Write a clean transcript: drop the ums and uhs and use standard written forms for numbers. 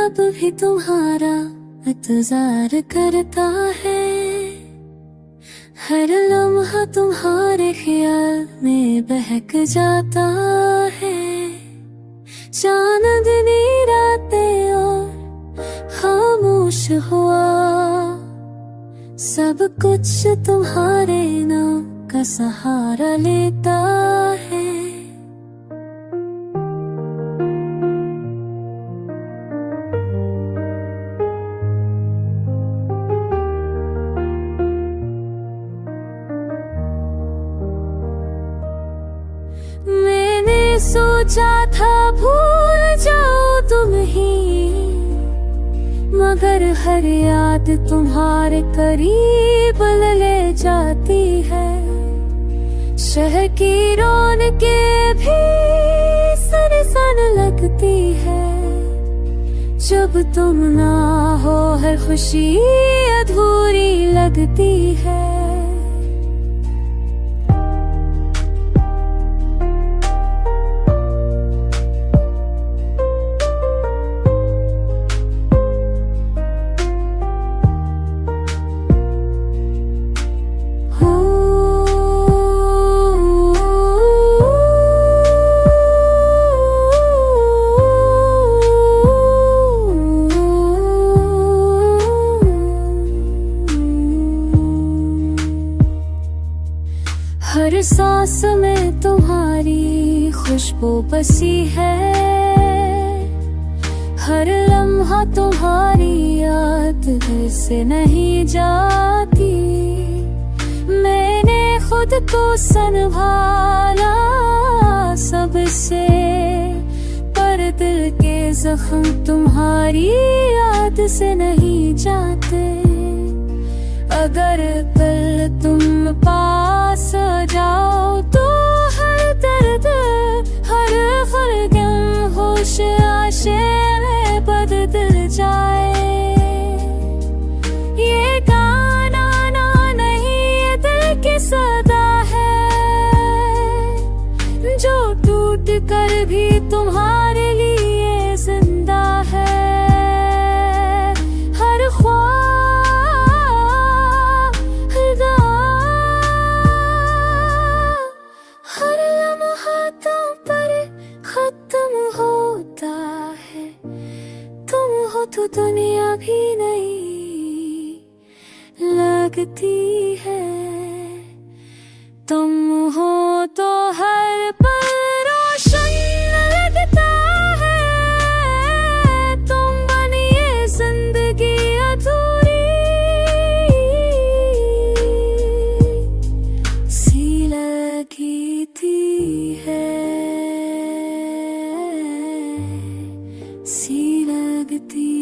अब भी तुम्हारा इंतजार करता है। हर लम्हा तुम्हारे ख्याल में बहक जाता है। चांदनी रातें और खामोश हुआ, सब कुछ तुम्हारे नाम का सहारा लेता है। मैंने सोचा था भूल जाओ तुम ही, मगर हर याद तुम्हारे करीब ले जाती है। शहर की रौनकें भी सन लगती है। जब तुम ना हो हर खुशी अधूरी लगती है। हर सांस में तुम्हारी खुशबू बसी है। हर लम्हा तुम्हारी याद दिल से नहीं जाती। मैंने खुद को संभाला सबसे, पर दिल के जख्म तुम्हारी याद से नहीं जाते। अगर कल तुम पास जाओ तो हर दर्द हर फलगम होश आशे में बदल जाए। ये गाना ना नहीं ये दिल की सदा है, जो टूट कर भी तुम्हारे लिए जिंदा है। हर तो दुनिया भी नहीं लगती है। तुम हो तो हर पल रोशन लगता है। तुम बनिए जिंदगी अधूरी सी लगती है, सी लगती